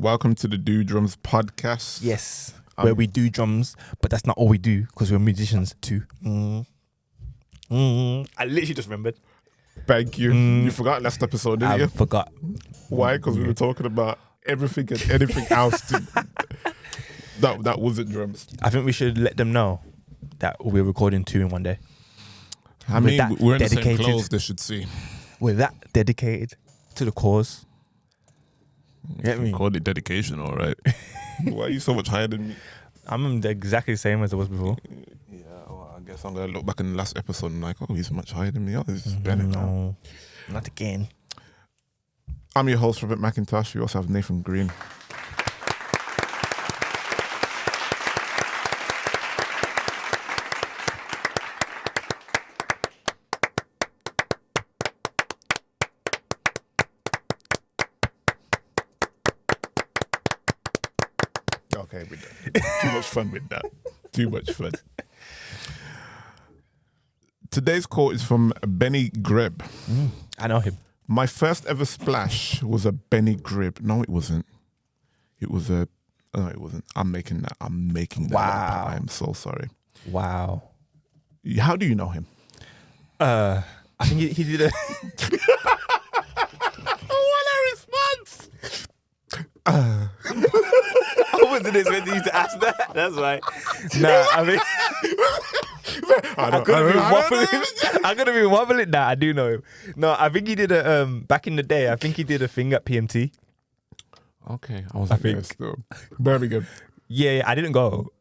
Welcome to the Do Drums podcast. Yes, where we do drums, but that's not all we do because we're musicians too. I literally just remembered. Thank you. You forgot last episode, didn't you? I forgot. Why? Because we were talking about everything and anything else that wasn't drums. I think we should let them know that we're recording 2 in one day. I mean, we're in the same dedicated. clothes, they should see. We're that dedicated to the cause. Get me? Called it dedication, all right. Why are you so much higher than me? I'm exactly the same as I was before. Yeah, well, I guess I'm going to look back in the last episode and like, oh, he's much higher than me. Oh, this is better now. No, not again. I'm your host, Robert McIntosh. We also have Nathan Green. Okay, we're done. Too much fun with that. Too much fun. Today's quote is from Benny Greb. I know him. My first ever splash was a Benny Greb. No, it wasn't. It was a... No, it wasn't. I'm making that Wow. up. I'm so sorry. Wow. How do you know him? I think he did a... What a response! I wasn't expecting you to ask that. That's why. Nah, I mean... I could have been wobbling. Nah, I do know him. No, I think he did a... back in the day, I think he did a thing at PMT. Okay, I think still. Birmingham. Yeah, I didn't go.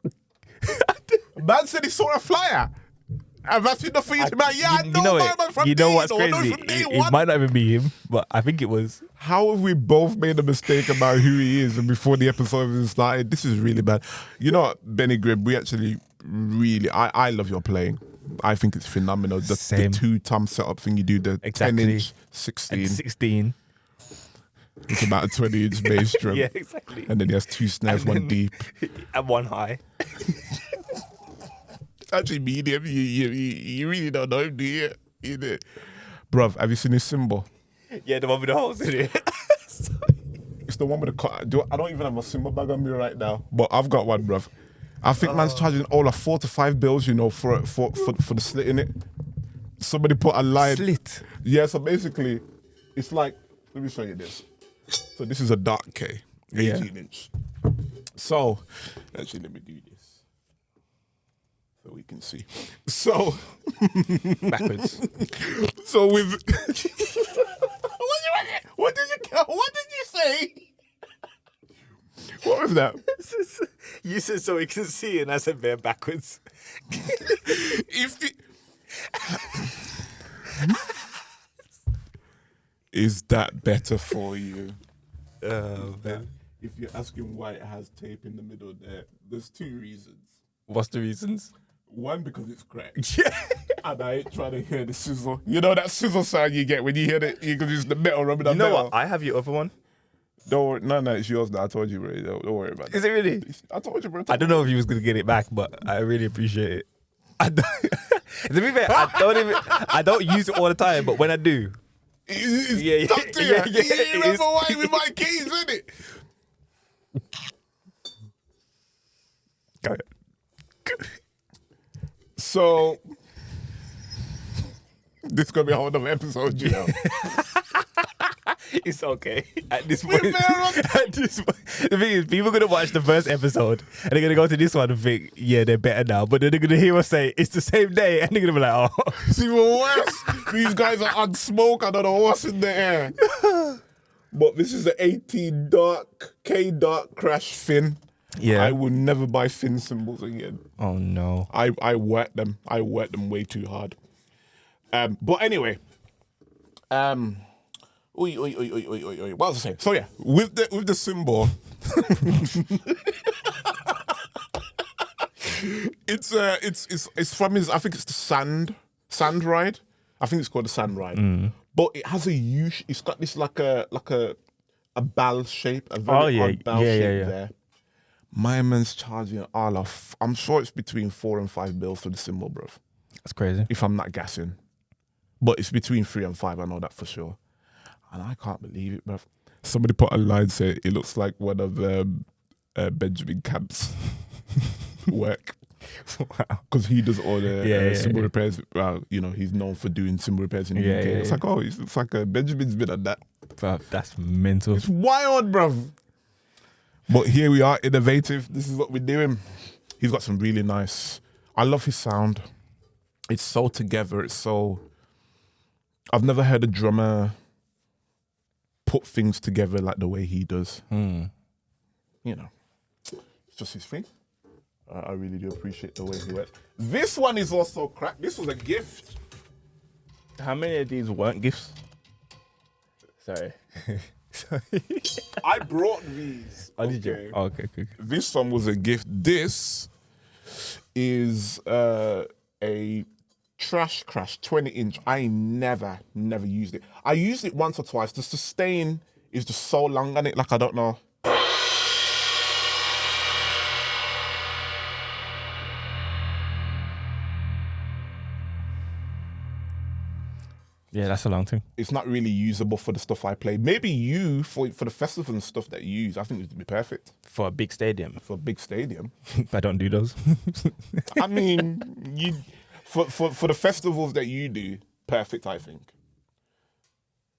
Man said he saw a flyer. I've seen the thing. You know what's crazy? It might not even be him, but I think it was. How have we both made a mistake about who he is and before the episode even started? This is really bad. You know what, Benny Grib, we actually really... I love your playing. I think it's phenomenal. The 2-tom setup thing you do, the 10-inch, 16. 16. It's about a 20-inch bass drum. Yeah, exactly. And then he has 2 snares, one deep. And one high. It's actually medium. You really don't know him, do you? Bruv, have you seen his cymbal? Yeah, the one with the holes in it. It's the one with the... I don't even have a cymbal bag on me right now, but I've got one, bruv. I think man's charging all of 4 to 5 bills, you know, for the slit in it. Somebody put a line... Slit? Yeah, so basically, it's like... Let me show you this. So this is a dark K, 18-inch. So, actually, let me do this. So we can see. So... Backwards. So with... What did you say? What was that? You said so we can see, and I said bear backwards. Is that better for you? Man. If you're asking why it has tape in the middle there, there's 2 reasons. What's the reasons? One, because it's cracked. Yeah. And I ain't trying to hear the sizzle. You know that sizzle sound you get when you hear it? You can use the metal rubbing on metal. You know what? I have your other one. Don't worry. No, it's yours now. I told you, bro. Don't worry about it. Is it really? I told you, bro. I don't know if he was going to get it back, but I really appreciate it. To be fair, I don't use it all the time, but when I do. It's stuck to you. You remember why with my keys, innit? Go ahead. So, this is going to be a whole other episode, you know. It's okay. At this point, the thing is, people are going to watch the first episode and they're going to go to this one and think, yeah, they're better now. But then they're going to hear us say, it's the same day. And they're going to be like, oh. It's even worse. These guys are on smoke. I don't know what's in the air. But this is the 18 K dark crash fin. Yeah. I will never buy fin cymbals again. Oh, no. I work them. I work them way too hard. But anyway. What was I saying? So yeah, with the cymbal, it's from his. I think it's the sand ride. I think it's called the sand ride. But it has a U. It's got this like a ball shape, a very odd ball shape there. My man's charging all of. I'm sure it's between 4 and 5 bills for the cymbal, bruv. That's crazy. If I'm not gassing, but it's between 3 and 5. I know that for sure. And I can't believe it, bruv. Somebody put a line saying it looks like one of Benjamin Camp's work. Wow. Because he does all the cymbal yeah. repairs. You know, he's known for doing cymbal repairs in the UK. It's like, oh, it's like Benjamin's been on that. Bruv, that's mental. It's wild, bruv. But here we are, innovative. This is what we're doing. He's got some really nice. I love his sound. It's so together. It's so. I've never heard a drummer put things together like the way he does. You know, it's just his thing. I really do appreciate the way he works. This one is also cracked. This was a gift. How many of these weren't gifts? Sorry. I brought these. Oh, did you? Oh, okay, good. This one was a gift. This is a Trash Crash 20-inch. I never used it. I used it once or twice. The sustain is just so long on it, like I don't know. Yeah, that's a long thing. It's not really usable for the stuff I play. Maybe you, for the festival and stuff that you use, I think it would be perfect. For a big stadium. For a big stadium. I don't do those. I mean, you for the festivals that you do, perfect, I think.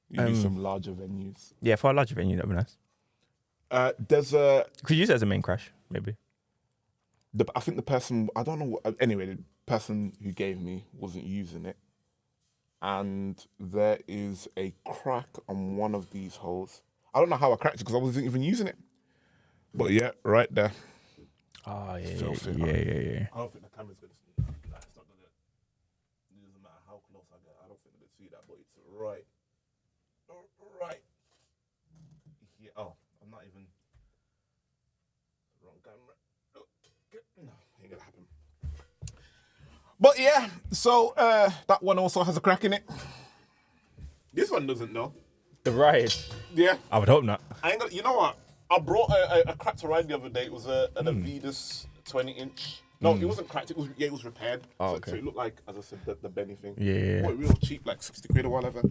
You do some larger venues. Yeah, for a larger venue, that'd be nice. There's a... Could use it as a main crash, maybe. I think the person... I don't know. Anyway, the person who gave me wasn't using it. And there is a crack on one of these holes. I don't know how I cracked it because I wasn't even using it. But yeah, right there. Oh, yeah. Yeah. I I don't think the camera's going to see it. Nah, it's not going to... It doesn't matter how close I get. I don't think they're going to see that, but it's right. Right. Yeah. Oh, I'm not even... Wrong camera. No, ain't going to happen. But yeah, so that one also has a crack in it. This one doesn't though. The ride? Yeah. I would hope not. I ain't gonna, you know what? I brought a cracked ride the other day. It was an Avidas 20-inch. No, it wasn't cracked. It was repaired. Oh, okay. So it looked like, as I said, the Benny thing. Yeah. Bought it real cheap, like 60 quid or whatever.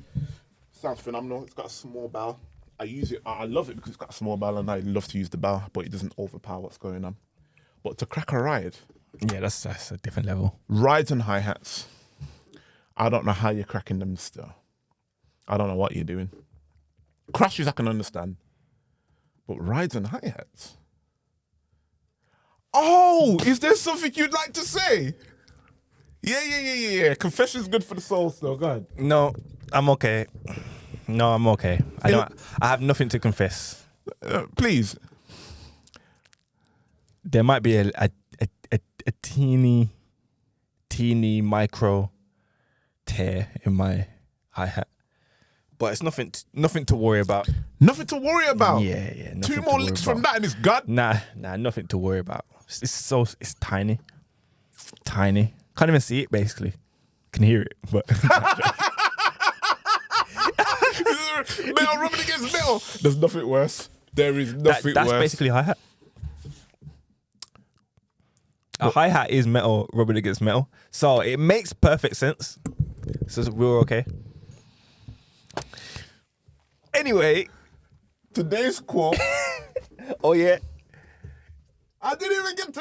Sounds phenomenal. It's got a small bow. I use it. I love it because it's got a small bow, and I love to use the bow, but it doesn't overpower what's going on. But to crack a ride. Yeah, that's a different level. Rides and hi-hats. I don't know how you're cracking them still. I don't know what you're doing. Crashes I can understand. But rides and hi-hats? Oh, is there something you'd like to say? Yeah. Confession's good for the soul still. Go ahead. No, I'm okay. I have nothing to confess. Please. There might be a teeny micro tear in my hi-hat, but it's nothing to worry about. Nothing to worry about? Yeah. Two more licks from that and it's gone? Nah, nothing to worry about. It's tiny. Can't even see it, basically. Can hear it, but... Metal rubbing against metal. There's nothing worse. There is nothing worse. That's basically hi-hat. A hi-hat is metal rubbing against metal. So it makes perfect sense. So we're okay. Anyway. Today's quote. Oh, yeah. I didn't even get to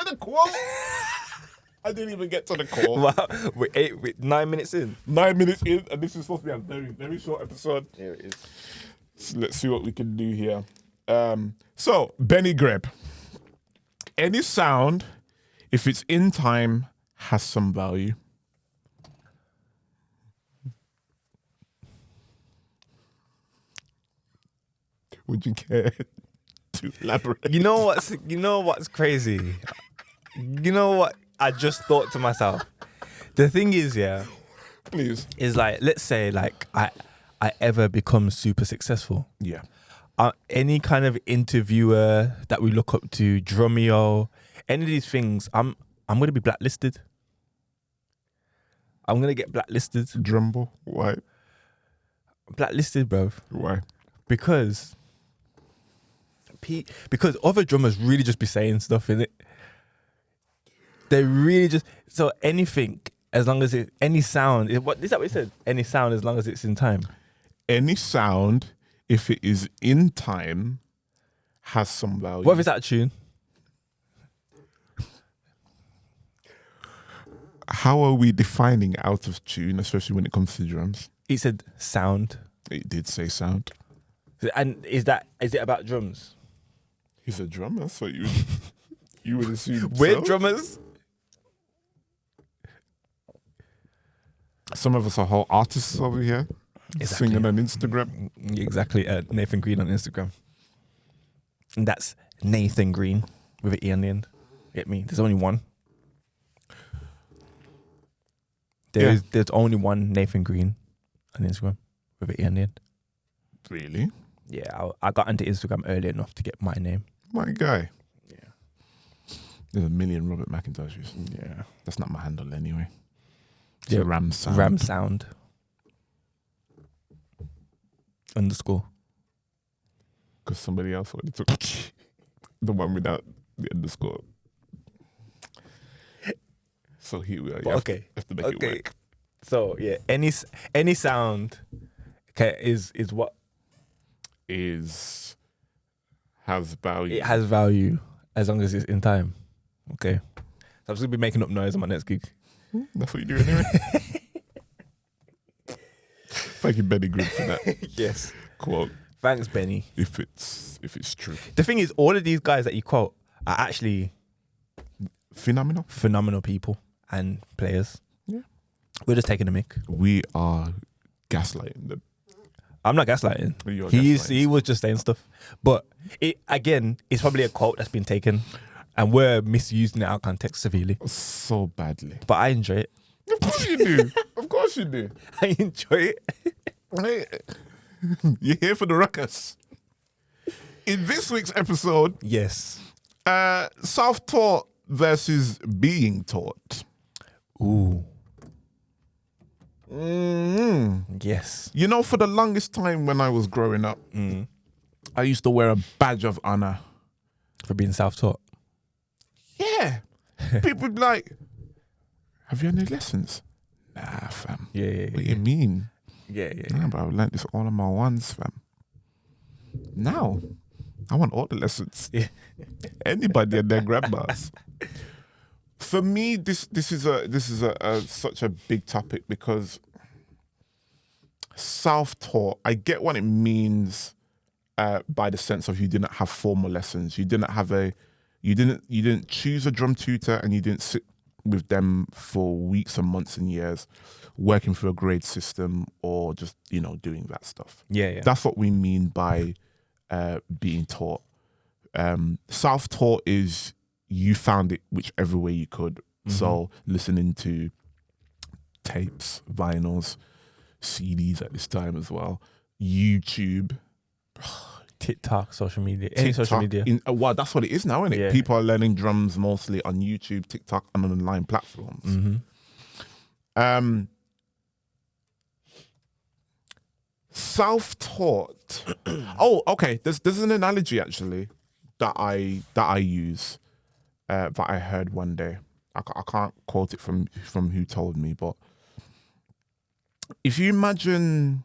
the quote. Wow. We're 9 minutes in. 9 minutes in, and this is supposed to be a very, very short episode. Here it is. So let's see what we can do here. So, Benny Greb. Any sound, if it's in time, has some value. Would you care to elaborate? You know what's crazy? You know what I just thought to myself? The thing is, yeah, Please. is like, let's say like I ever become super successful. Yeah. Any kind of interviewer that we look up to, Drumeo, any of these things, I'm gonna be blacklisted. I'm gonna get blacklisted. Drumbo? Why? Blacklisted, bruv. Why? Because other drummers really just be saying stuff in it. They really just, so anything, as long as any sound, is that what he said? Any sound as long as it's in time. Any sound, if it is in time, has some value. What if it's out of tune? How are we defining out of tune, especially when it comes to drums? It said sound. It did say sound. And is it about drums? He's a drummer, so you would assume. We're so? drummers. Some of us are whole artists over here, singing on Instagram. Exactly. Nathan Green on Instagram. And that's Nathan Green with an E on the end. Get me? There's only one. There's only one Nathan Green on Instagram with an E on the end. Really? Yeah, I got onto Instagram early enough to get my name. My guy. Yeah. There's a million Robert McIntoshes. Yeah. That's not my handle anyway. It's a Ram Sound. Ram Sound. Underscore. Because somebody else already took the one without the underscore. So here we are. Okay. Have to make it work. So yeah, any sound is what has value. it has value as long as it's in time. Okay. So I'm just gonna be making up noise on my next gig. That's what you do anyway. Thank you, Benny Green, for that Yes. quote. Thanks, Benny. If it's true. The thing is, all of these guys that you quote are actually phenomenal people and players. Yeah. We're just taking a mic. We are gaslighting them. I'm not gaslighting. He was just saying stuff. But it's probably a quote that's been taken and we're misusing it out of context severely. So badly. But I enjoy it. Of course you do. Of course you do. I enjoy it. Hey, you're here for the ruckus. In this week's episode, Yes. self-taught versus being taught. Ooh. Mm-hmm. Yes. You know, for the longest time when I was growing up, I used to wear a badge of honor. For being self-taught. Yeah. People would be like, have you had any lessons? Nah, fam. Yeah. What do you mean? Yeah. Nah, but I've learned this all on my ones, fam. Now, I want all the lessons. Yeah. Anybody and their grandmas. For me, this is such a big topic because self-taught, I get what it means by the sense of you didn't have formal lessons. You didn't choose a drum tutor and you didn't sit with them for weeks and months and years working through a grade system or just, doing that stuff. Yeah. That's what we mean by being taught. Self-taught is you found it whichever way you could. Mm-hmm. So listening to tapes, vinyls, CDs at this time as well, YouTube, TikTok, social media, any social media. Well, that's what it is now, isn't it? Yeah. People are learning drums mostly on YouTube, TikTok, and on online platforms. Mm-hmm. Self-taught. Oh, okay. There's an analogy actually that I use that I heard one day. I can't quote it from who told me, but if you imagine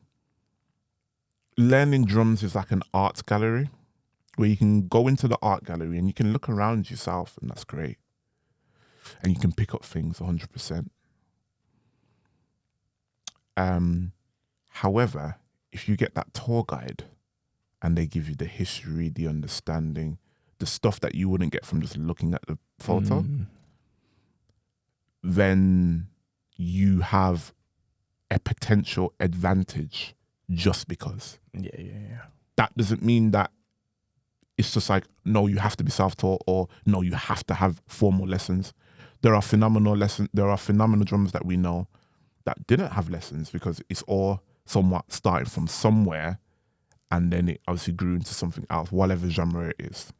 learning drums is like an art gallery where you can go into the art gallery and you can look around yourself, and that's great. And you can pick up things 100%. However, if you get that tour guide and they give you the history, the understanding, the stuff that you wouldn't get from just looking at the photo, then you have a potential advantage just because. Yeah. That doesn't mean that it's just like, no, you have to be self-taught or no, you have to have formal lessons. There are phenomenal drummers that we know that didn't have lessons because it's all somewhat starting from somewhere and then it obviously grew into something else, whatever genre it is.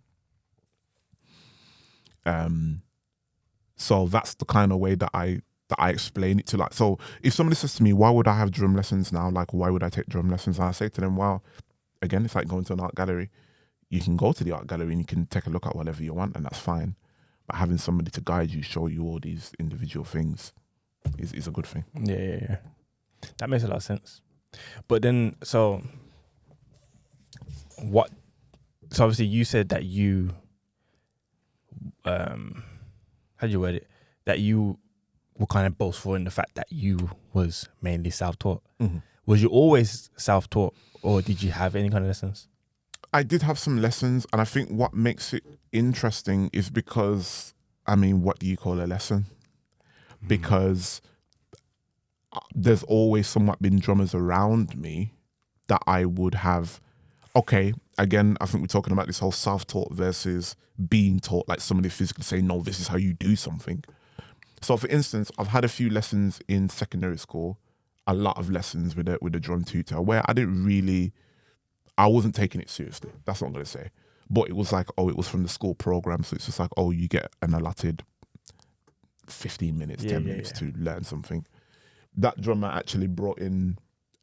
So that's the kind of way that I explain it to, like, so if somebody says to me, why would I have drum lessons now? Like, why would I take drum lessons? And I say to them, well, again, it's like going to an art gallery. You can go to the art gallery and you can take a look at whatever you want and that's fine. But having somebody to guide you, show you all these individual things is a good thing. Yeah. That makes a lot of sense. But then, so what? So obviously you said that you, how do you word it? That you were kind of boastful in the fact that you was mainly self-taught. Mhm. Was you always self-taught, or did you have any kind of lessons? I did have some lessons, and I think what makes it interesting is because, I mean, what do you call a lesson? Because there's always somewhat been drummers around me that I would have. Okay, again, I think we're talking about this whole self-taught versus being taught, like somebody physically saying, no, this is how you do something. So for instance, I've had a few lessons in secondary school, a lot of lessons with a drum tutor where I wasn't taking it seriously. That's what I'm going to say. But it was like, it was from the school program. So it's just like, you get an allotted 15 minutes, 10 minutes to learn something. That drummer actually brought in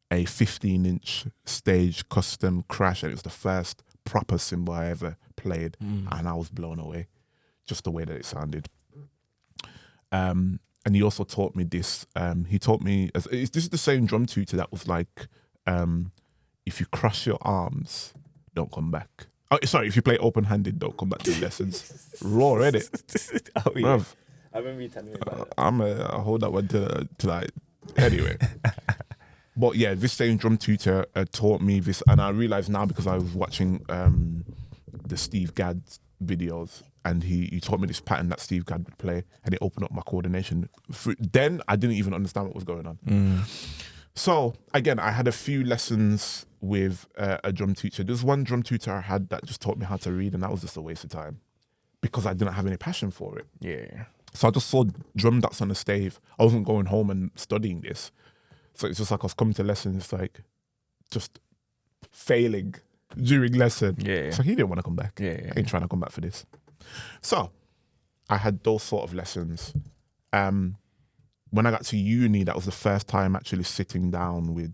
a 15-inch stage custom crash, and it was the first proper cymbal I ever played, and I was blown away, just the way that it sounded. And he also taught me this. He taught me, this is the same drum tutor that was like, if you cross your arms, don't come back. Oh, sorry, if you play open-handed, don't come back to the lessons. Raw, innit? Bruv. I remember you telling me about it. I'll hold that one to like, anyway. But yeah, this same drum tutor taught me this, and I realized now because I was watching the Steve Gadd videos, and he taught me this pattern that Steve Gadd would play, and it opened up my coordination. Then I didn't even understand what was going on. So again, I had a few lessons with a drum teacher. There's one drum tutor I had that just taught me how to read, and that was just a waste of time because I didn't have any passion for it. Yeah. So I just saw drum dots on the stave. I wasn't going home and studying this. So it's just like I was coming to lessons, like just failing during lesson. Yeah. So he didn't want to come back. Yeah. I ain't trying to come back for this. So I had those sort of lessons. When I got to uni, that was the first time actually sitting down with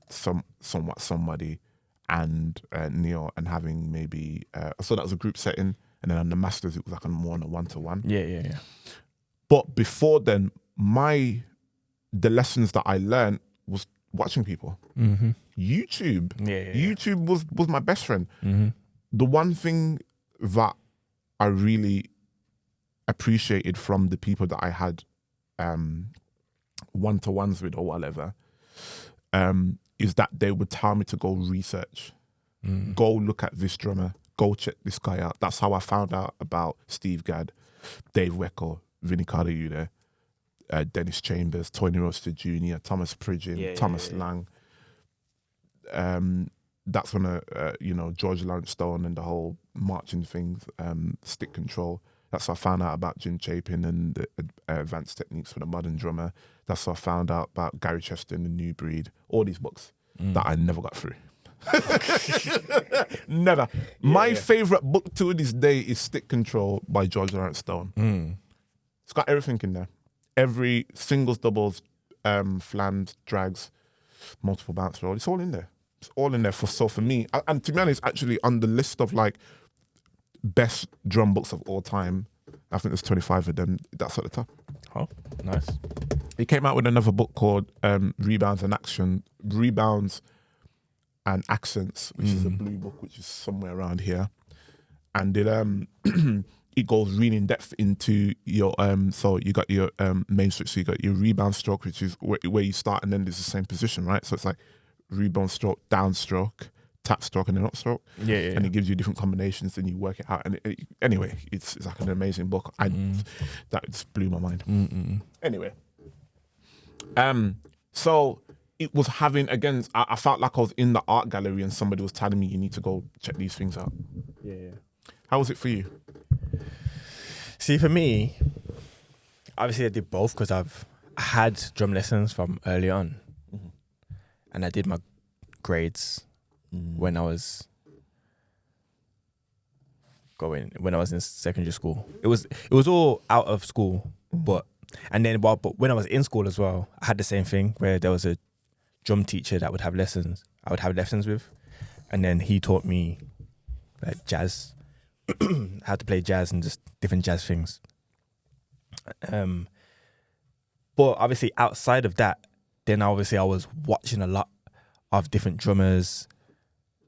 somebody and Neil and having maybe, so that was a group setting. And then on the masters, it was like more on a one-to-one. Yeah. But before then, the lessons that I learned was watching people. YouTube. Yeah. YouTube was my best friend. Mm-hmm. The one thing that I really appreciated from the people that I had one-to-ones with or whatever, is that they would tell me to go research, go look at this drummer, go check this guy out. That's how I found out about Steve Gadd, Dave Weckl, Vinny Carter, Dennis Chambers, Tony Roster Jr., Thomas Pridgeon, Thomas Lang. That's when George Lawrence Stone and the whole marching things, stick control. That's how I found out about Jim Chapin and the advanced techniques for the modern drummer. That's how I found out about Gary Chester and the New Breed. All these books that I never got through. Never. My favorite book to this day is Stick Control by George Lawrence Stone. It's got everything in there. Every singles, doubles, flams, drags, multiple bounce roll. It's all in there. It's all in there for me. And to be honest, actually on the list of like best drum books of all time, I think there's 25 of them. That's at the top. Oh, nice. He came out with another book called Rebounds and Accents, which is a blue book, which is somewhere around here. And it goes really in depth into your so you got your main stroke, so you got your rebound stroke, which is where you start, and then there's the same position, right? So it's like rebound stroke, down stroke, tap stroke, and then up stroke. Yeah. And it gives you different combinations, and you work it out. And anyway, it's like an amazing book. That just blew my mind. Anyway, so it was having, again, I felt like I was in the art gallery and somebody was telling me you need to go check these things out. Yeah. How was it for you? See, for me, obviously I did both because I've had drum lessons from early on, and I did my grades when I was in secondary school. It was all out of school, but when I was in school as well, I had the same thing where there was a drum teacher that I would have lessons with, and then he taught me like jazz, how to play jazz and just different jazz things. But obviously outside of that, then obviously I was watching a lot of different drummers,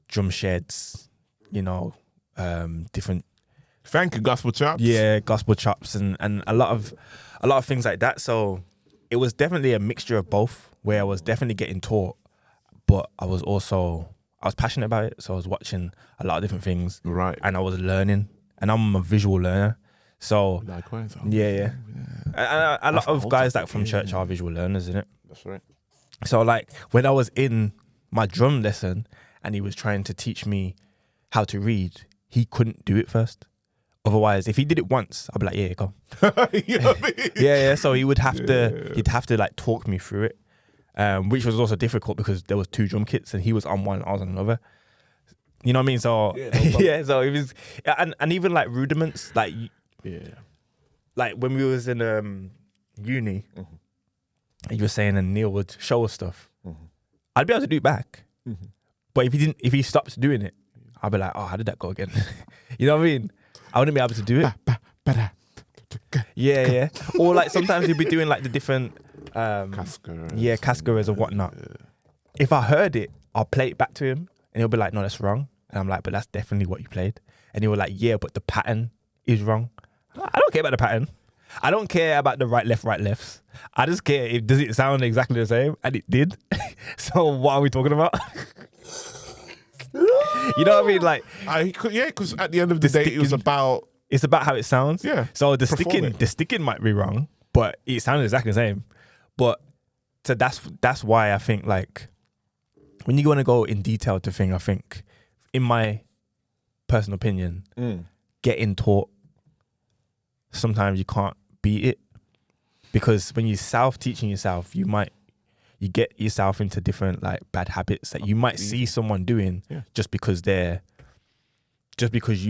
drum sheds, different. Thank you, gospel chops. Yeah, gospel chops and a lot of things like that. So it was definitely a mixture of both, where I was definitely getting taught, but I was passionate about it. So I was watching a lot of different things, Right. and I was learning. And I'm a visual learner, so Likewise. yeah. And a lot of guys that from church are visual learners, isn't it? That's right. So like when I was in my drum lesson and he was trying to teach me how to read, he couldn't do it first. Otherwise, if he did it once, I'd be like, yeah, go. You know what I mean? Yeah. So he would have he'd have to like talk me through it, which was also difficult because there was 2 drum kits and he was on one, I was on another. You know what I mean? So yeah, so it was, and even like rudiments, like like when we was in uni, you were saying, and Neil would show us stuff. I'd be able to do it back, but if he stopped doing it, I'd be like, oh, how did that go again? You know what I mean? I wouldn't be able to do it. Yeah. Or like sometimes he'd be doing like the different Cascaras and whatnot. If I heard it, I'll play it back to him, and he'll be like, no, that's wrong. And I'm like, but that's definitely what you played. And he was like, yeah, but the pattern is wrong. I don't care about the pattern. I don't care about the right, lefts. I just care does it sound exactly the same? And it did. So what are we talking about? You know what I mean? Like, because at the end of the day, it's about how it sounds. Yeah. So the sticking might be wrong, but it sounded exactly the same. But so that's why I think like when you want to go in detail to thing, I think, in my personal opinion, getting taught, sometimes you can't beat it, because when you're self-teaching yourself, you get yourself into different like bad habits that you might see someone doing just because you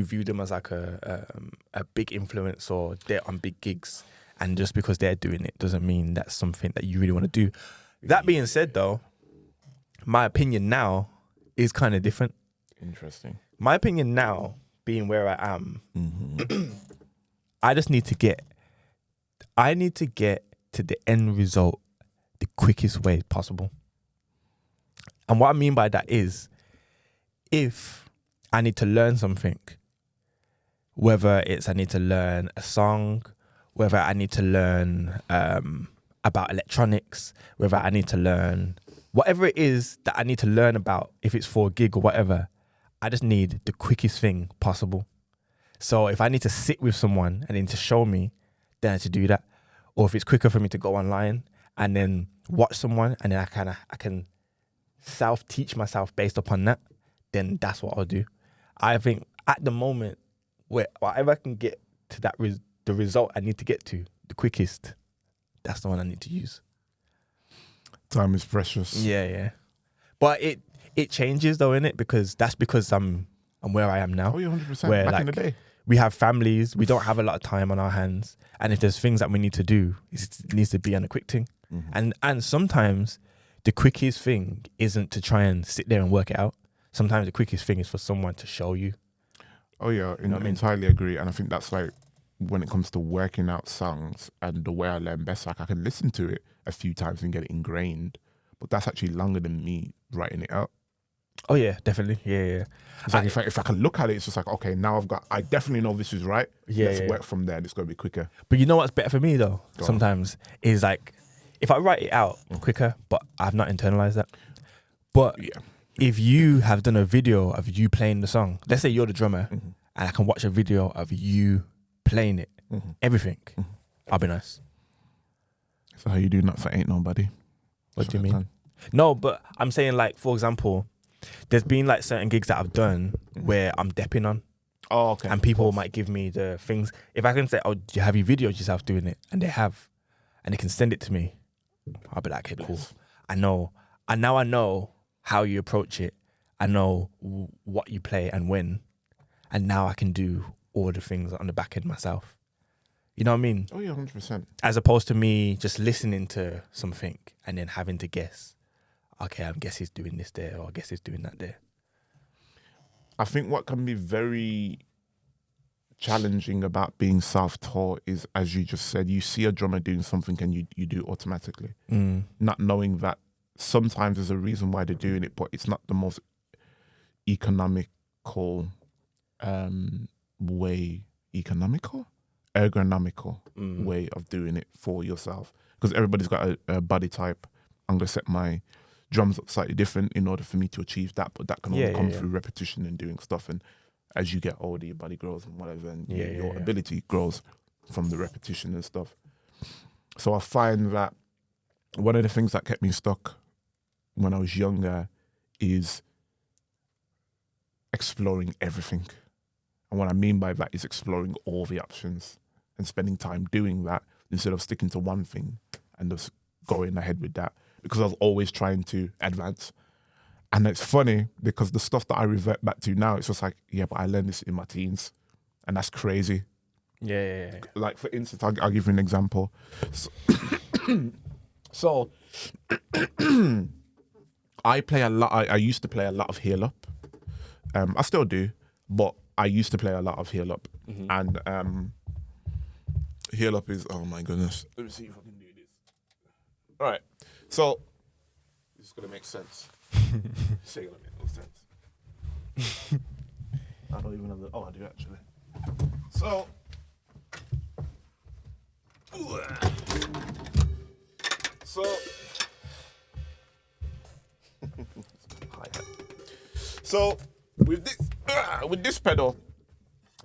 view them as like a big influence, or they're on big gigs, and just because they're doing it doesn't mean that's something that you really want to do. That being said, though, my opinion now is kind of different. Interesting. My opinion now, being where I am, I need to get to the end result the quickest way possible. And what I mean by that is, if I need to learn something, whether it's I need to learn a song, whether I need to learn about electronics, whether I need to learn whatever it is that I need to learn about, if it's for a gig or whatever, I just need the quickest thing possible. So if I need to sit with someone and then to show me, then I have to do that. Or if it's quicker for me to go online and then watch someone, and then I can self-teach myself based upon that, then that's what I'll do. I think at the moment, whatever I can get to that the result I need to get to the quickest, that's the one I need to use. Time is precious. Yeah. But it changes though, innit? Because I'm where I am now. Oh, yeah, 100%. Where, Back like, in the day. We have families, we don't have a lot of time on our hands. And if there's things that we need to do, it needs to be on a quick thing. And sometimes the quickest thing isn't to try and sit there and work it out. Sometimes the quickest thing is for someone to show you. Oh yeah, entirely agree. And I think that's like when it comes to working out songs, and the way I learn best, like I can listen to it a few times and get it ingrained, but that's actually longer than me writing it out. Oh yeah, definitely. Yeah. It's like if I can look at it, it's just like, okay, now I definitely know this is right. Let's work from there. It's going to be quicker. But you know what's better for me though? Sometimes is like, if I write it out quicker, but I've not internalized that. But if you have done a video of you playing the song, let's say you're the drummer, and I can watch a video of you playing it, everything, I'll be nice. So how you doing that for Ain't Nobody? What do you mean? No, but I'm saying, like, for example, there's been like certain gigs that I've done where I'm depping on. Oh, okay. And people might give me the things. If I can say, oh, have you videoed yourself doing it? And they have. And they can send it to me. I'll be like, okay, cool. I know. And now I know how you approach it. I know what you play and when. And now I can do all the things on the back end myself. You know what I mean? Oh, yeah, 100%. As opposed to me just listening to something and then having to guess. Okay, I guess he's doing this there, or I guess he's doing that there. I think what can be very challenging about being self-taught is, as you just said, you see a drummer doing something and you do it automatically. Not knowing that sometimes there's a reason why they're doing it, but it's not the most economical way ergonomical way of doing it for yourself, because everybody's got a body type. I'm gonna set my drums up slightly different in order for me to achieve that, but that can only come through repetition and doing stuff. And as you get older, your body grows and whatever, and your ability grows from the repetition and stuff. So I find that one of the things that kept me stuck when I was younger is exploring everything. And what I mean by that is exploring all the options and spending time doing that instead of sticking to one thing and just going ahead with that, because I was always trying to advance. And it's funny because the stuff that I revert back to now, it's just like, yeah, but I learned this in my teens, and that's crazy. Yeah. Like, for instance, I'll give you an example. So I play a lot. I used to play a lot of heel up. I still do, but I used to play a lot of heel up. And heel up is, oh my goodness. Let me see if I can do this. All right. So this is going to make sense. It's going to make no sense. I don't even have the, I do actually. So, so with this pedal,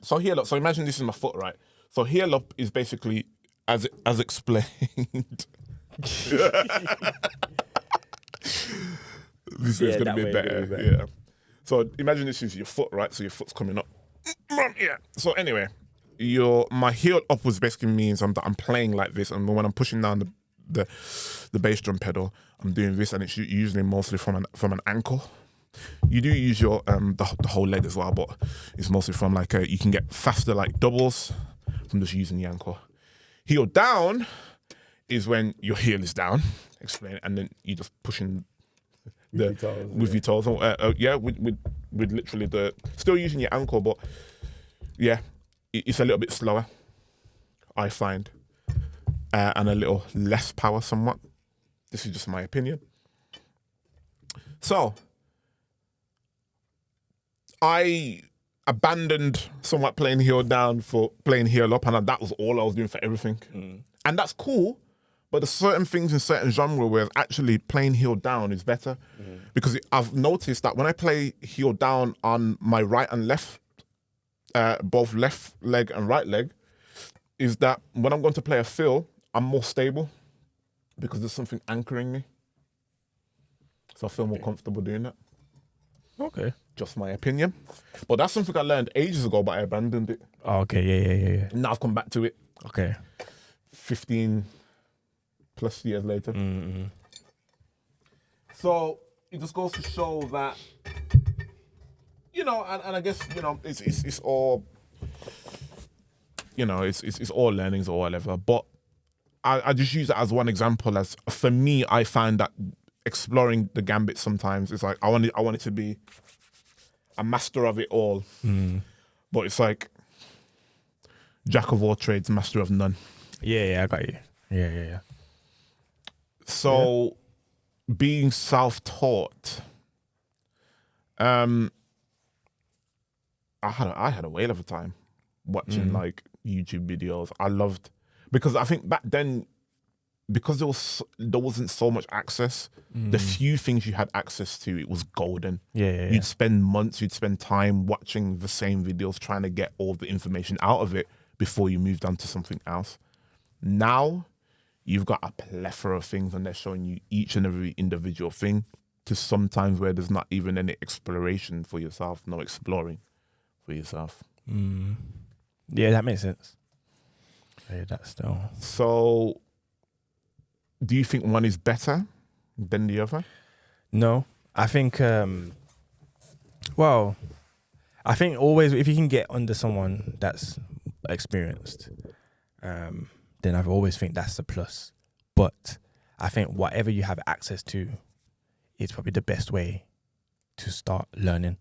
so heel up. So imagine this is my foot, right? So heel up is basically as explained. This is gonna be better. Yeah. So imagine this is your foot, right? So your foot's coming up. Yeah. So anyway, my heel up was basically means I'm playing like this, and when I'm pushing down the bass drum pedal, I'm doing this, and it's usually mostly from an ankle. You do use your the whole leg as well, but it's mostly from like you can get faster like doubles from just using the ankle. Heel down is when your heel is down. Explain it, and then you just pushing with your toes. With literally still using your ankle, but yeah, it's a little bit slower, I find, and a little less power somewhat. This is just my opinion. So I abandoned somewhat playing heel down for playing heel up, and that was all I was doing for everything. And that's cool, but there's certain things in certain genre where actually playing heel down is better, because I've noticed that when I play heel down on my right and left, both left leg and right leg, is that when I'm going to play a fill, I'm more stable because there's something anchoring me. So I feel more comfortable doing that. Okay. Just my opinion. But that's something I learned ages ago, but I abandoned it. Oh, okay. Yeah. Now I've come back to it. Okay. 15 plus years later. So it just goes to show that, and I guess, it's all, it's all learnings or whatever. But I just use it as one example. As for me, I find that exploring the gambit sometimes is like I want it to be a master of it all, but it's like jack of all trades, master of none. Yeah, I got you. Yeah. So being self-taught, I had a whale of a time watching like YouTube videos. I loved, because I think back then, because there wasn't so much access, the few things you had access to, it was golden. Yeah. You'd spend months, you'd spend time watching the same videos, trying to get all the information out of it before you moved on to something else. Now, you've got a plethora of things, and they're showing you each and every individual thing, to sometimes where there's not even any exploration for yourself, no exploring for yourself. Yeah, that makes sense. Yeah, that's still. So, do you think one is better than the other? No, I think. I think always if you can get under someone that's experienced, then I've always think that's a plus. But I think whatever you have access to is probably the best way to start learning,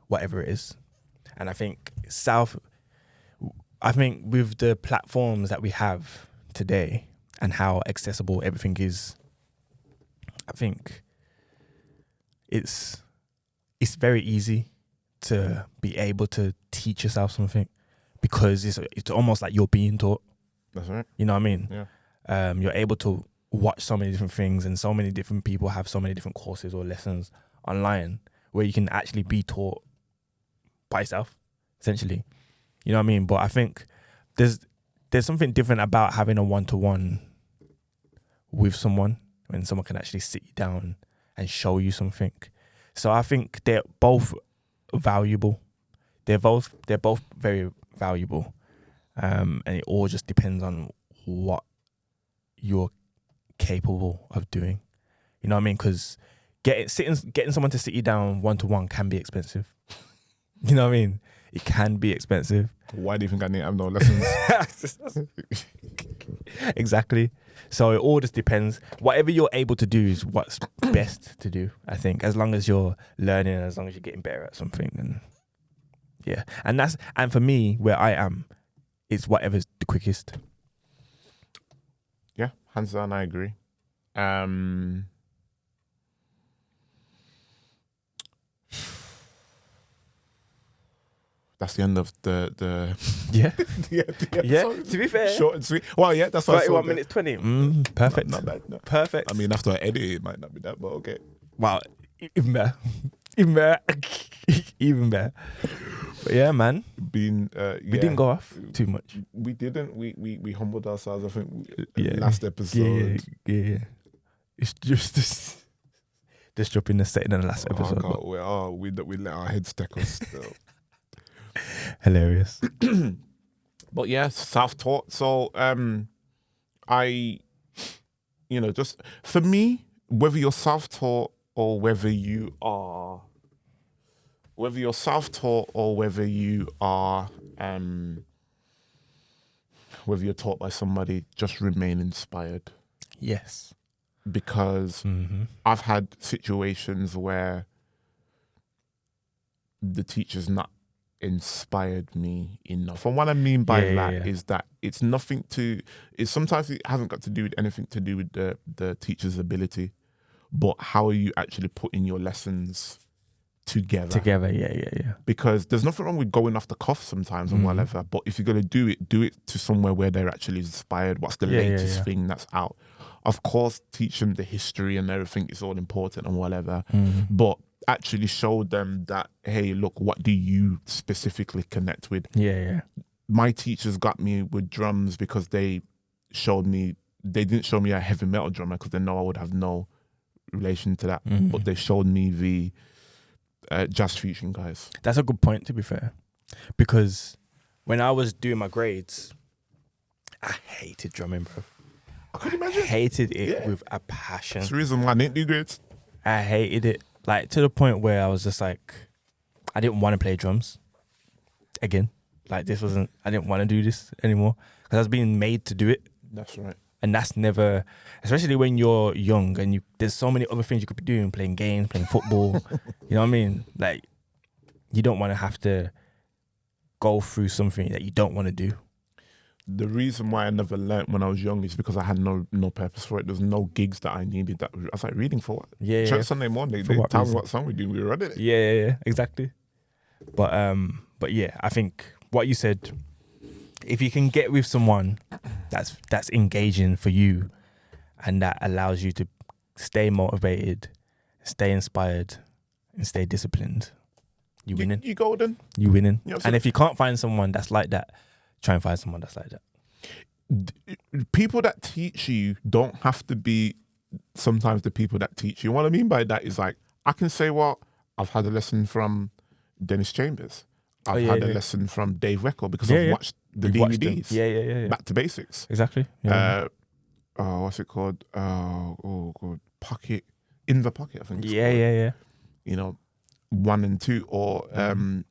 whatever it is. And I think with the platforms that we have today and how accessible everything is, I think it's very easy to be able to teach yourself something, because it's almost like you're being taught. That's right. You know what I mean? Yeah. You're able to watch so many different things, and so many different people have so many different courses or lessons online where you can actually be taught by yourself, essentially. You know what I mean? But I think there's something different about having a one-to-one with someone, when someone can actually sit you down and show you something. So I think they're both valuable. They're both very valuable. And it all just depends on what you're capable of doing. You know what I mean? Because getting someone to sit you down one-to-one can be expensive. You know what I mean? It can be expensive. Why do you think I need to have no lessons? Exactly. So it all just depends. Whatever you're able to do is what's best to do, I think. As long as you're learning, as long as you're getting better at something, and yeah. And for me, where I am, it's whatever's the quickest. Yeah, hands down, I agree. That's the end of the Yeah. yeah. To be fair, Short and sweet. Well, yeah, that's what 31 minutes 20. Perfect. Not bad. No. Perfect. I mean, after I edit it might not be that, but okay. Wow. Even better. Even better. Even better. But yeah, man. We didn't go off too much. We didn't. We humbled ourselves. I think Yeah. last episode. Yeah. It's just dropping the setting in the last episode. We let our heads stick us still. Hilarious. But yeah, self-taught. So just for me, whether you're self-taught or whether you're self-taught or whether you're taught by somebody, just remain inspired. Yes. Because I've had situations where the teacher's not inspired me enough. And what I mean by that is that sometimes it hasn't got to do with anything to do with the teacher's ability, but how are you actually putting your lessons together. Yeah. Because there's nothing wrong with going off the cuff sometimes and whatever, but if you're going to do it to somewhere where they're actually inspired. What's the latest thing that's out? Of course, teach them the history and everything is all important and whatever, but actually show them that, hey, look, what do you specifically connect with? My teachers got me with drums because they didn't show me a heavy metal drummer because they know I would have no relation to that, but they showed me the jazz fusion guys. That's a good point, to be fair, because when I was doing my grades, I hated drumming, bro. I could imagine. Hated it with a passion. That's the reason why I didn't do grades. I hated it, like to the point where I was just like, I didn't want to play drums again. Like I didn't want to do this anymore because I was being made to do it. That's right. And that's never, especially when you're young and there's so many other things you could be doing, playing games, playing football. You know what I mean? Like, you don't want to have to go through something that you don't want to do. The reason why I never learnt when I was young is because I had no purpose for it. There was no gigs that I needed. That I was like, reading for what? Church Sunday morning, they tell me what song we do. We were running it. Yeah, exactly. But yeah, I think what you said, if you can get with someone that's engaging for you and that allows you to stay motivated, stay inspired, and stay disciplined, you winning. You golden. You winning. And if you can't find someone that's like that, try and find someone that's like that. People that teach you don't have to be sometimes the people that teach you. What I mean by that is like, I can say, well, I've had a lesson from Dennis Chambers. I've had a lesson from Dave Weckl because I've watched the DVDs. Yeah. Back to basics. Exactly. What's it called? God, Pocket. In the Pocket, I think. Yeah. You know, 1 and 2 or I mean,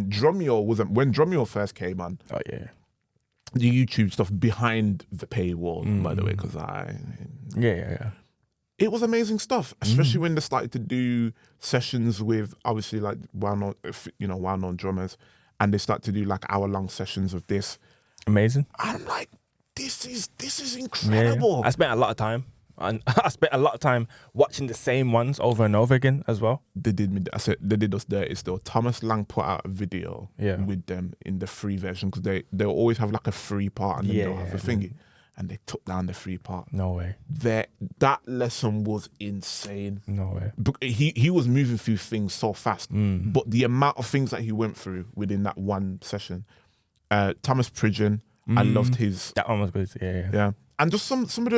Drumeo wasn't when Drumeo first came on. Oh yeah. The YouTube stuff behind the paywall, by the way, because Yeah. It was amazing stuff, especially when they started to do sessions with obviously like well-known drummers, and they start to do like hour-long sessions of this. Amazing. I'm like, this is incredible. Yeah. I spent a lot of time And I spent a lot of time watching the same ones over and over again as well. They did me. I said they did us dirty still. Thomas Lang put out a video with them in the free version because they'll always have like a free part and then they'll have a thingy, and they took down the free part. No way. That lesson was insane. No way. He was moving through things so fast, but the amount of things that he went through within that one session. Thomas Pridgeon, I loved his. That one was good. Yeah. And just some of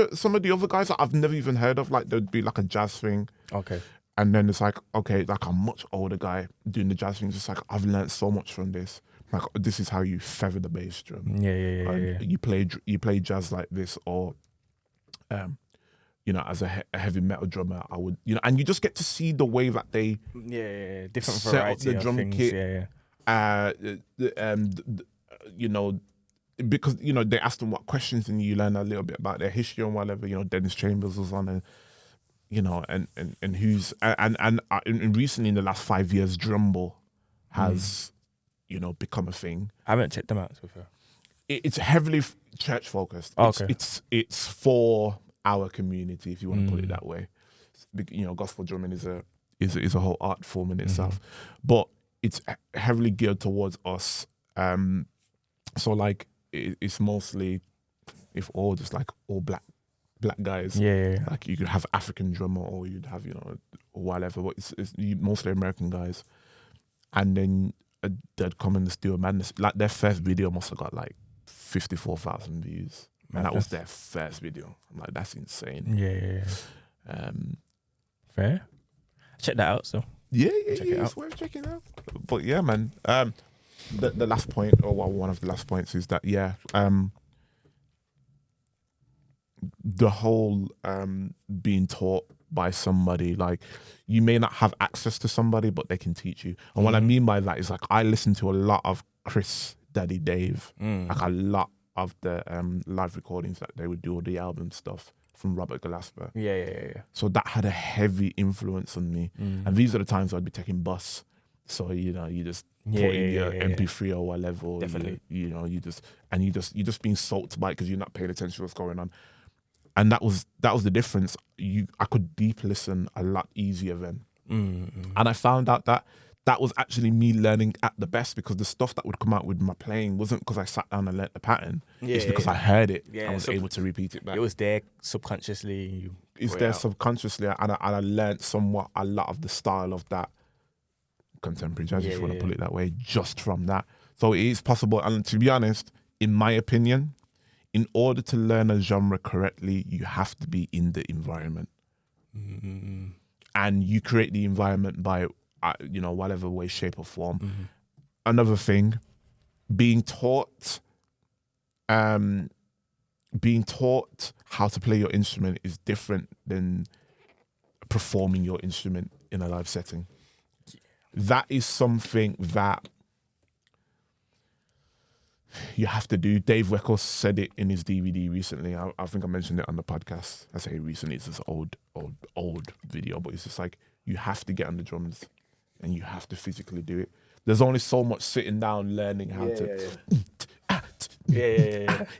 the other guys that I've never even heard of, like there'd be like a jazz thing. Okay. And then it's like, okay, like a much older guy doing the jazz thing. It's just like, I've learned so much from this. Like, this is how you feather the bass drum. Yeah. You play jazz like this, or, as a heavy metal drummer, I would, and you just get to see the way that they different set variety up the drum of things. kit. Because they asked them what questions, and you learn a little bit about their history and whatever. Dennis Chambers was on, and and who's and recently in the last 5 years, Drumble has become a thing. I haven't checked them out so far. It's heavily church focused. Okay. It's for our community, if you want to put it that way. Gospel drumming is a whole art form in itself, but it's heavily geared towards us. So like it's mostly, if all just like all black guys. Yeah. Like you could have African drummer, or you'd have whatever, but it's mostly American guys. And then they'd come in the Steel Madness. Like their first video must have got like 54,000 views. And that was their first video. I'm like, that's insane. Yeah. Fair. Check that out. So it's worth checking out. But yeah, man. The last point, or one of the last points, is that the whole being taught by somebody, like you may not have access to somebody, but they can teach you. And what I mean by that is like I listen to a lot of Chris Daddy Dave, like a lot of the live recordings that they would do, or the album stuff from Robert Gillespie. Yeah. So that had a heavy influence on me. And these are the times I'd be taking bus. So you just put in your MP3 or whatever. Definitely. You just being soaked by it because you're not paying attention to what's going on. And that was the difference. I could deep listen a lot easier then. And I found out that was actually me learning at the best, because the stuff that would come out with my playing wasn't because I sat down and learnt the pattern. It's because I heard it. I was able to repeat it back. It was there subconsciously. It's there subconsciously, and I learnt somewhat a lot of the style of that contemporary jazz, if you want to put it that way, just from that. So it is possible. And to be honest, in my opinion, in order to learn a genre correctly, you have to be in the environment. And you create the environment by, whatever way, shape or form. Another thing, being taught how to play your instrument is different than performing your instrument in a live setting. That is something that you have to do. Dave Weckles said it in his DVD recently. I think I mentioned it on the podcast. I say recently, it's this old video, but it's just like, you have to get on the drums and you have to physically do it. There's only so much sitting down learning how to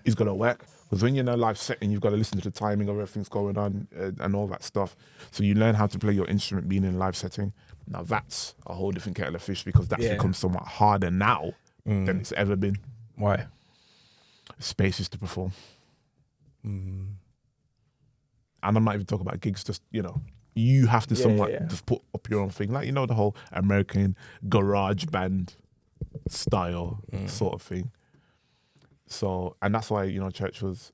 is gonna work. Because when you're in a live setting, you've got to listen to the timing of everything's going on and all that stuff. So you learn how to play your instrument being in a live setting. Now that's a whole different kettle of fish, because that's become somewhat harder now than it's ever been. Why? Spaces to perform. And I'm not even talking about gigs, just, you have to somewhat just put up your own thing. Like, the whole American garage band style sort of thing. So, and that's why, church was,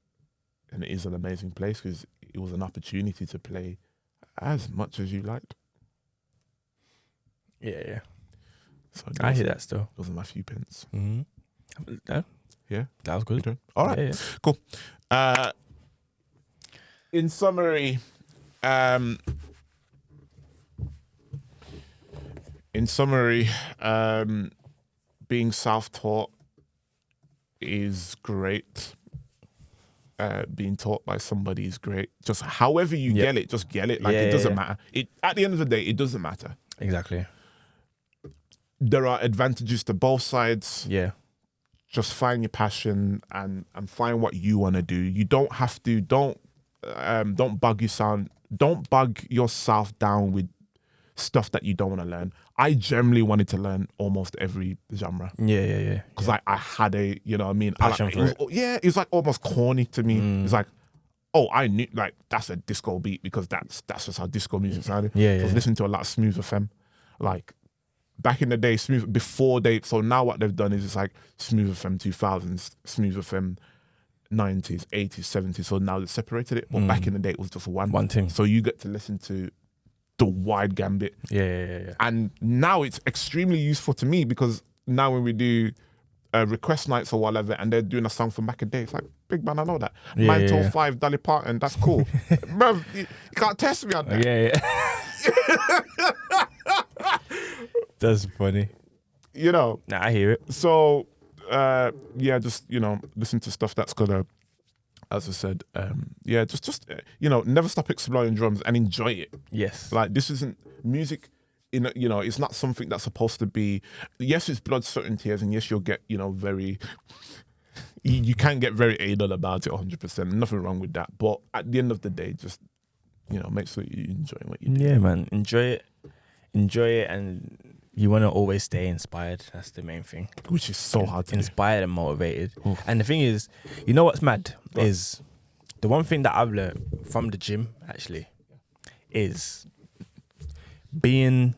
and it is an amazing place, because it was an opportunity to play as much as you liked. Yeah. So I hear that still. Those are my few pence. Yeah, that was good. All right, cool. In summary, being self-taught is great. Being taught by somebody is great. Just however you get it, just get it. Like, it doesn't matter. At the end of the day, it doesn't matter. Exactly. There are advantages to both sides. Yeah. Just find your passion and find what you want to do. You don't have to, don't bog yourself down with stuff that you don't want to learn. I generally wanted to learn almost every genre. Yeah. Because I had a, you know what I mean? Passion for it. Yeah, it was like almost corny to me. It's like, oh, I knew, like, that's a disco beat because that's just how disco music sounded. Yeah, So I was listening to a lot of Smooth FM. Like, back in the day, so now what they've done is it's like Smooth FM 2000s, Smooth FM 90s, 80s, 70s. So now they separated it. But back in the day, it was just one thing. So you get to listen to the wide gambit. Yeah. And now it's extremely useful to me because now when we do request nights or whatever and they're doing a song from back in the day, it's like, big man, I know that. 9 till 5, Dolly Parton, that's cool. Bruv, you can't test me on that. Yeah. That's funny. You know. Nah, I hear it. So, just, you know, listen to stuff that's gonna, as I said, just never stop exploring drums and enjoy it. Yes. Like, this isn't music, it's not something that's supposed to be, yes, it's blood, sweat and tears, and yes, you'll get, you can get very anal about it 100%, nothing wrong with that. But at the end of the day, just, make sure you enjoy what you do. Yeah, man, enjoy it, and you want to always stay inspired. That's the main thing. Which is so hard to inspired and motivated. Oof. And the thing is, you know what's mad? Is the one thing that I've learned from the gym, actually, is being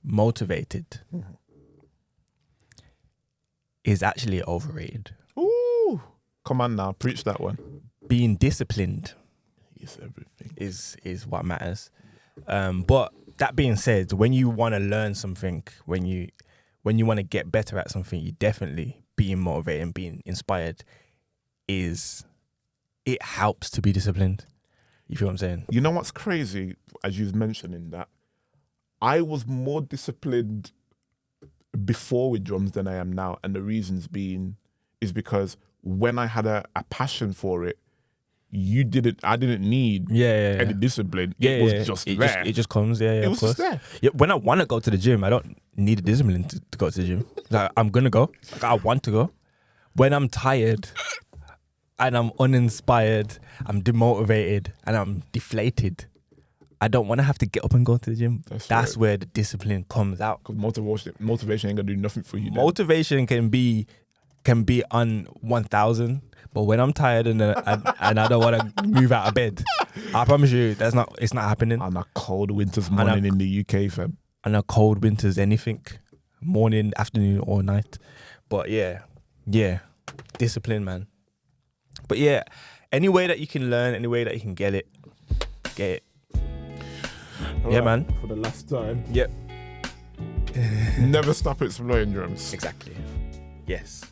motivated is actually overrated. Ooh, come on now, preach that one. Being disciplined is everything. Is what matters. But that being said, when you want to learn something, when you want to get better at something, you definitely being motivated and being inspired it helps to be disciplined. You feel what I'm saying? You know what's crazy, as you've mentioned in that, I was more disciplined before with drums than I am now. And the reasons being is because when I had a passion for it, I didn't need any discipline. It was just there. It just comes, it was just there. Yeah, when I want to go to the gym, I don't need a discipline to go to the gym. Like, I'm going to go. Like, I want to go. When I'm tired and I'm uninspired, I'm demotivated and I'm deflated, I don't want to have to get up and go to the gym. That's where the discipline comes out. Because motivation ain't going to do nothing for you. Motivation can be on 1,000, but when I'm tired and I don't want to move out of bed, I promise you, it's not happening. On a cold winter's morning in the UK, fam. On a cold winter's anything, morning, afternoon, or night. But yeah, discipline, man. But yeah, any way that you can learn, any way that you can get it. All yeah, right, man. For the last time. Yep. Never stop exploring drums. Exactly. Yes.